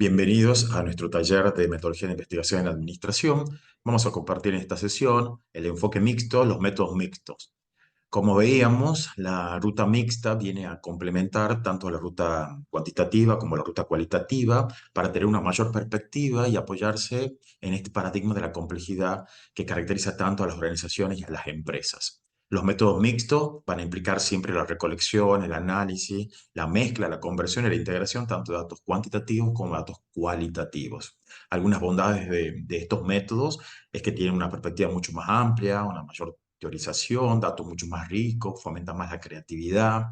Bienvenidos a nuestro taller de metodología de investigación en administración. Vamos a compartir en esta sesión el enfoque mixto, los métodos mixtos. Como veíamos, la ruta mixta viene a complementar tanto la ruta cuantitativa como la ruta cualitativa para tener una mayor perspectiva y apoyarse en este paradigma de la complejidad que caracteriza tanto a las organizaciones y a las empresas. Los métodos mixtos van a implicar siempre la recolección, el análisis, la mezcla, la conversión y la integración tanto de datos cuantitativos como de datos cualitativos. Algunas bondades de estos métodos es que tienen una perspectiva mucho más amplia, una mayor teorización, datos mucho más ricos, fomentan más la creatividad,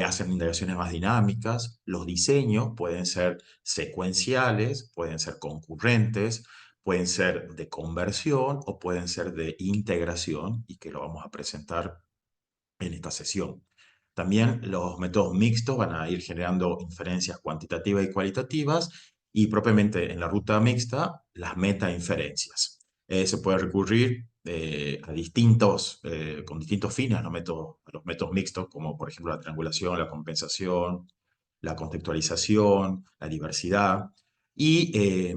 hacen indagaciones más dinámicas. Los diseños pueden ser secuenciales, pueden ser concurrentes, pueden ser de conversión o pueden ser de integración y que lo vamos a presentar en esta sesión. También los métodos mixtos van a ir generando inferencias cuantitativas y cualitativas y propiamente en la ruta mixta las metainferencias. Se puede recurrir con distintos fines a los métodos mixtos, como por ejemplo la triangulación, la compensación, la contextualización, la diversidad, y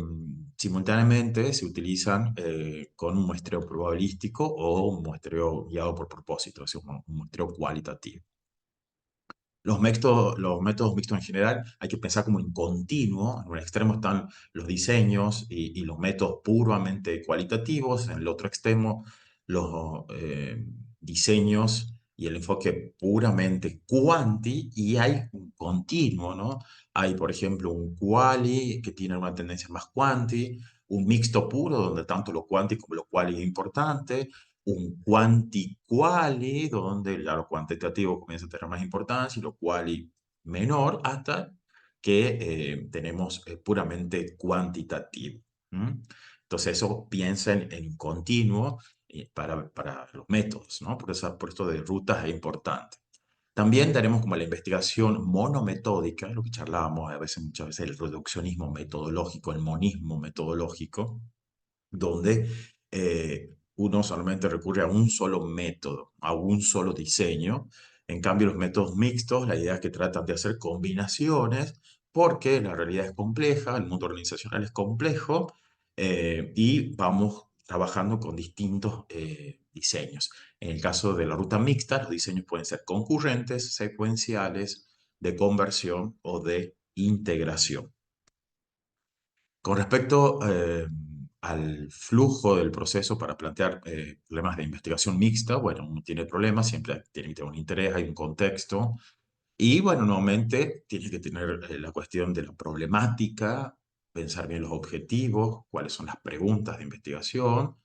simultáneamente se utilizan con un muestreo probabilístico o un muestreo guiado por propósito, es decir, un muestreo cualitativo. Los métodos mixtos en general hay que pensar como en continuo. En un extremo están los diseños y los métodos puramente cualitativos. En el otro extremo, los diseños y el enfoque puramente cuanti. Y hay un continuo, ¿no? Hay, por ejemplo, un quali que tiene una tendencia más cuanti, un mixto puro donde tanto lo cuanti como lo quali es importante, un quanti-quali, donde lo cuantitativo comienza a tener más importancia y lo quali menor, hasta que tenemos puramente cuantitativo. ¿Mm? Entonces, eso piensa en continuo para los métodos, ¿no? Por esto de rutas es importante. También daremos como la investigación monometódica, lo que charlábamos muchas veces, el reduccionismo metodológico, el monismo metodológico, donde uno solamente recurre a un solo método, a un solo diseño. En cambio, los métodos mixtos, la idea es que tratan de hacer combinaciones, porque la realidad es compleja, el mundo organizacional es complejo, y vamos trabajando con distintos diseños. En el caso de la ruta mixta, los diseños pueden ser concurrentes, secuenciales, de conversión o de integración. Con respecto al flujo del proceso para plantear problemas de investigación mixta, bueno, uno tiene problemas, siempre tiene que tener un interés, hay un contexto, y bueno, nuevamente tiene que tener la cuestión de la problemática, pensar bien los objetivos, cuáles son las preguntas de investigación,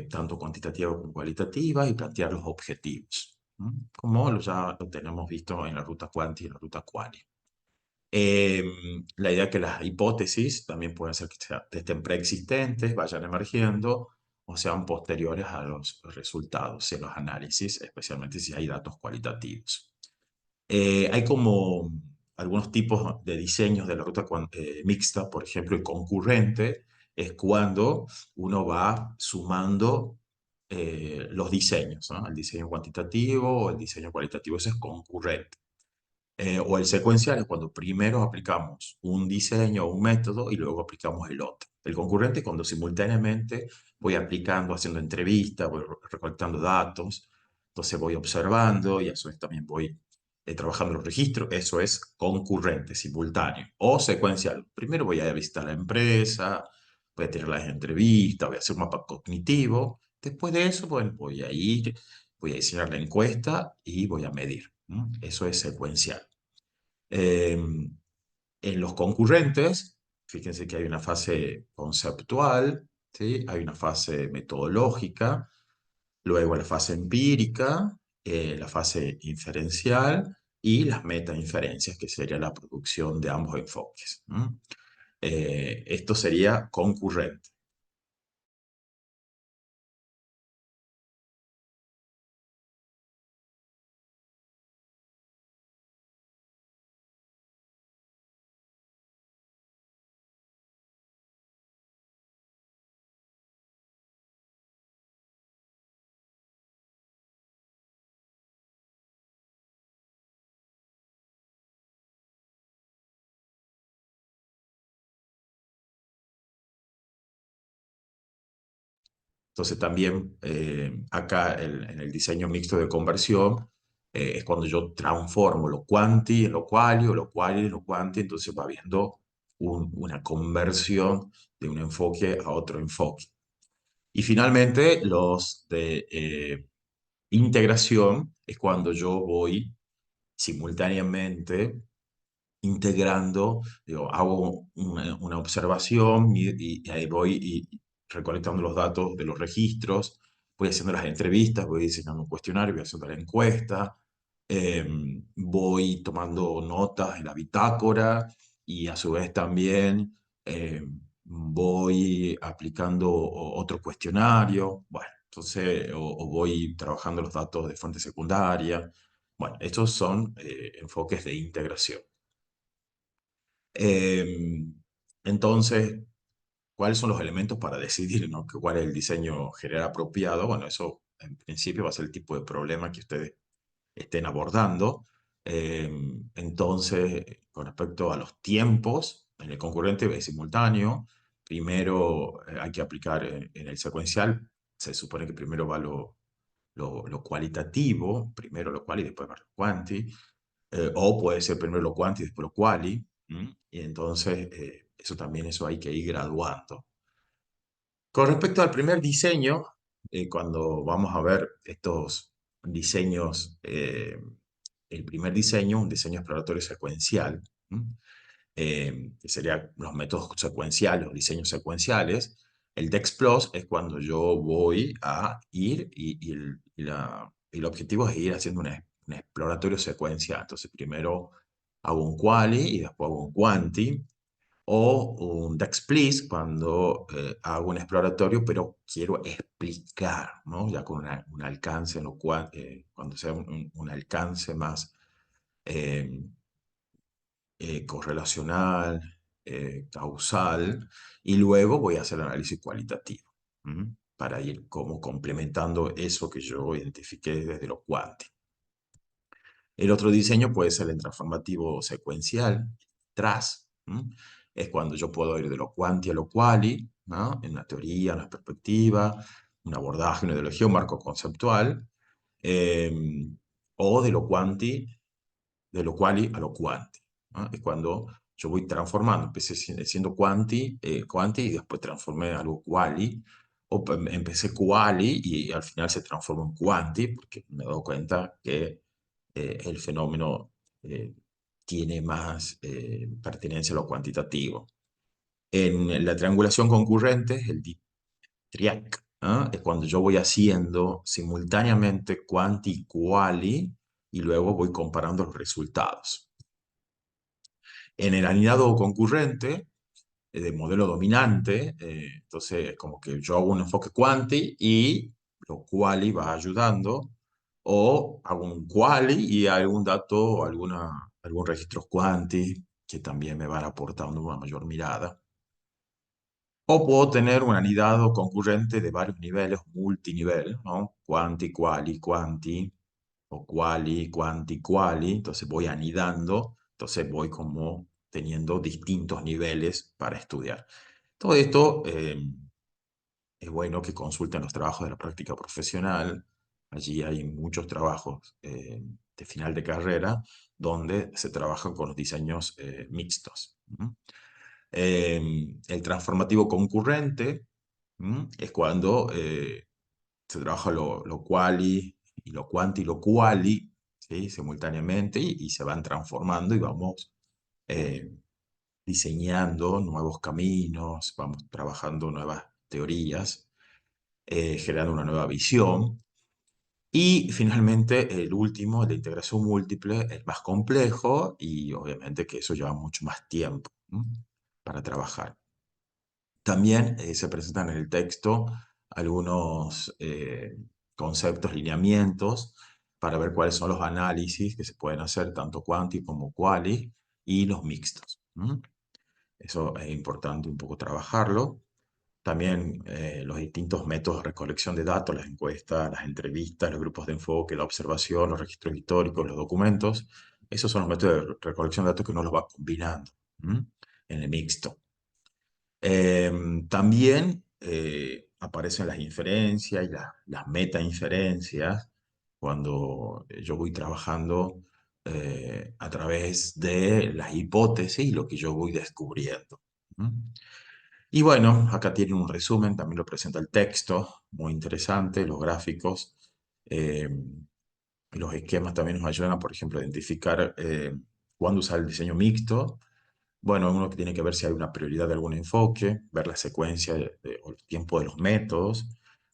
tanto cuantitativas como cualitativas, y plantear los objetivos, ¿no? Como ya lo tenemos visto en la ruta cuanti y en la ruta quali. Eh, la idea que las hipótesis también pueden ser que estén preexistentes, vayan emergiendo o sean posteriores a los resultados en los análisis, especialmente si hay datos cualitativos. Hay como algunos tipos de diseños de la ruta mixta, por ejemplo, el concurrente es cuando uno va sumando los diseños, ¿no? El diseño cuantitativo o el diseño cualitativo, eso es concurrente. O el secuencial es cuando primero aplicamos un diseño o un método y luego aplicamos el otro. El concurrente es cuando simultáneamente voy aplicando, haciendo entrevistas, voy recolectando datos, entonces voy observando y a eso también voy trabajando los registros. Eso es concurrente, simultáneo. O secuencial. Primero voy a visitar la empresa, voy a tener las entrevistas, voy a hacer un mapa cognitivo. Después de eso, bueno, voy a diseñar la encuesta y voy a medir, ¿no? Eso es secuencial. En los concurrentes, fíjense que hay una fase conceptual, ¿sí? Hay una fase metodológica, luego la fase empírica, la fase inferencial y las metainferencias, que sería la producción de ambos enfoques. Esto sería concurrente. Entonces también acá en el diseño mixto de conversión es cuando yo transformo lo quanti en lo quali o lo quali en lo quanti, entonces va habiendo una conversión de un enfoque a otro enfoque. Y finalmente los de integración es cuando yo voy simultáneamente integrando, digo, hago una observación y ahí voy recolectando los datos de los registros, voy haciendo las entrevistas, voy diseñando un cuestionario, voy haciendo la encuesta, eh, voy tomando notas en la bitácora y a su vez también voy aplicando otro cuestionario, bueno, entonces, o voy trabajando los datos de fuente secundaria. Bueno, estos son enfoques de integración. Eh, entonces, ¿cuáles son los elementos para decidir, ¿no? ¿Cuál es el diseño general apropiado? Bueno, eso en principio va a ser el tipo de problema que ustedes estén abordando. Eh, entonces, con respecto a los tiempos, en el concurrente es simultáneo. Primero hay que aplicar en el secuencial. Se supone que primero va lo cualitativo, primero lo quali, después va lo quanti, o puede ser primero lo quanti y después lo quali. Y entonces, eso también eso hay que ir graduando. Con respecto al primer diseño, cuando vamos a ver estos diseños, el primer diseño, un diseño exploratorio secuencial, que serían los métodos secuenciales, los diseños secuenciales. El DexPlus es cuando yo voy a ir y el objetivo es ir haciendo un exploratorio secuencial. Entonces, primero hago un quali y después hago un quanti, o un DexPlease cuando hago un exploratorio, pero quiero explicar, ¿no? Ya con un alcance, en lo cual, cuando sea un alcance más eh, correlacional, causal, y luego voy a hacer el análisis cualitativo, para ir como complementando eso que yo identifiqué desde lo cuántico. El otro diseño puede ser el transformativo secuencial, TRAS. Es cuando yo puedo ir de lo quanti a lo quali, ¿no? En una teoría, una perspectiva, un abordaje, una ideología, un marco conceptual, eh, o de lo quali a lo quanti, ¿no? Es cuando yo voy transformando, empecé siendo quanti y después transformé a algo quali, o empecé quali y al final se transformó en quanti, porque me he dado cuenta que el fenómeno tiene más pertenencia a lo cuantitativo. En la triangulación concurrente, el DITRIAC, ¿ah? Es cuando yo voy haciendo simultáneamente quanti y quali y luego voy comparando los resultados. En el anidado concurrente, de modelo dominante, entonces como que yo hago un enfoque quanti y lo quali va ayudando, o hago un quali y algún dato o algún registro quanti que también me van aportando una mayor mirada. O puedo tener un anidado concurrente de varios niveles, multinivel, ¿no? Quanti, quali, quanti, o quali, quanti, quali. Entonces voy anidando, entonces voy como teniendo distintos niveles para estudiar. Todo esto es bueno que consulten los trabajos de la práctica profesional. Allí hay muchos trabajos de final de carrera donde se trabajan con los diseños mixtos. El transformativo concurrente es cuando se trabaja lo quali y lo quanti y lo quali, ¿sí? Simultáneamente y se van transformando y vamos eh, diseñando nuevos caminos, vamos trabajando nuevas teorías, generando una nueva visión. Y finalmente, el último, el de integración múltiple, es más complejo y obviamente que eso lleva mucho más tiempo para trabajar. También se presentan en el texto algunos conceptos, lineamientos, para ver cuáles son los análisis que se pueden hacer tanto quanti como quali y los mixtos. Eso es importante un poco trabajarlo. También los distintos métodos de recolección de datos, las encuestas, las entrevistas, los grupos de enfoque, la observación, los registros históricos, los documentos. Esos son los métodos de recolección de datos que uno los va combinando en el mixto. También aparecen las inferencias y las metainferencias cuando yo voy trabajando a través de las hipótesis y lo que yo voy descubriendo. ¿Mm? Y bueno, acá tiene un resumen, también lo presenta el texto, muy interesante, los gráficos. eh, los esquemas también nos ayudan, por ejemplo, a identificar cuándo usar el diseño mixto. Bueno, uno que tiene que ver si hay una prioridad de algún enfoque, ver la secuencia o el tiempo de los métodos,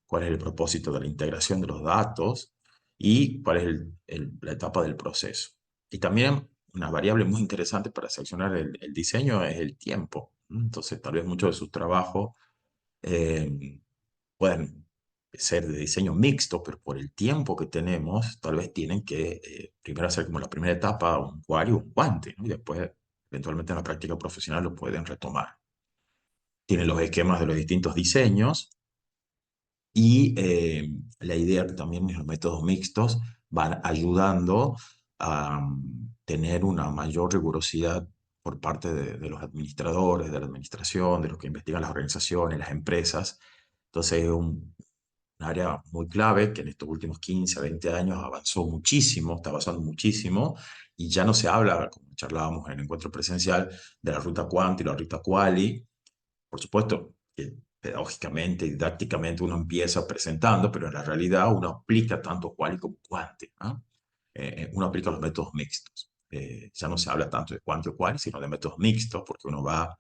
cuál es el propósito de la integración de los datos y cuál es la etapa del proceso. Y también una variable muy interesante para seleccionar el diseño es el tiempo. Entonces, tal vez muchos de sus trabajos pueden ser de diseño mixto, pero por el tiempo que tenemos, tal vez tienen que primero hacer como la primera etapa un cual y un guante, ¿no? Y después, eventualmente en la práctica profesional lo pueden retomar. Tienen los esquemas de los distintos diseños y la idea que también en los métodos mixtos van ayudando a tener una mayor rigurosidad por parte de los administradores, de la administración, de los que investigan las organizaciones, las empresas. Entonces, es un área muy clave que en estos últimos 15 a 20 años avanzó muchísimo, está avanzando muchísimo, y ya no se habla, como charlábamos en el encuentro presencial, de la ruta Quanti y la ruta Quali. Por supuesto que pedagógicamente, didácticamente uno empieza presentando, pero en la realidad uno aplica tanto Quali como Quanti, ¿no? Uno aplica los métodos mixtos. Ya no se habla tanto de Quanti o Quali, sino de métodos mixtos, porque uno va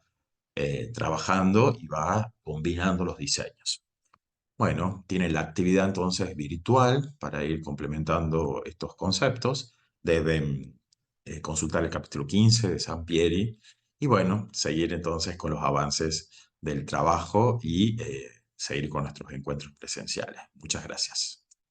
trabajando y va combinando los diseños. Bueno, tiene la actividad entonces virtual para ir complementando estos conceptos. Deben consultar el capítulo 15 de San Pieri y bueno, seguir entonces con los avances del trabajo y seguir con nuestros encuentros presenciales. Muchas gracias.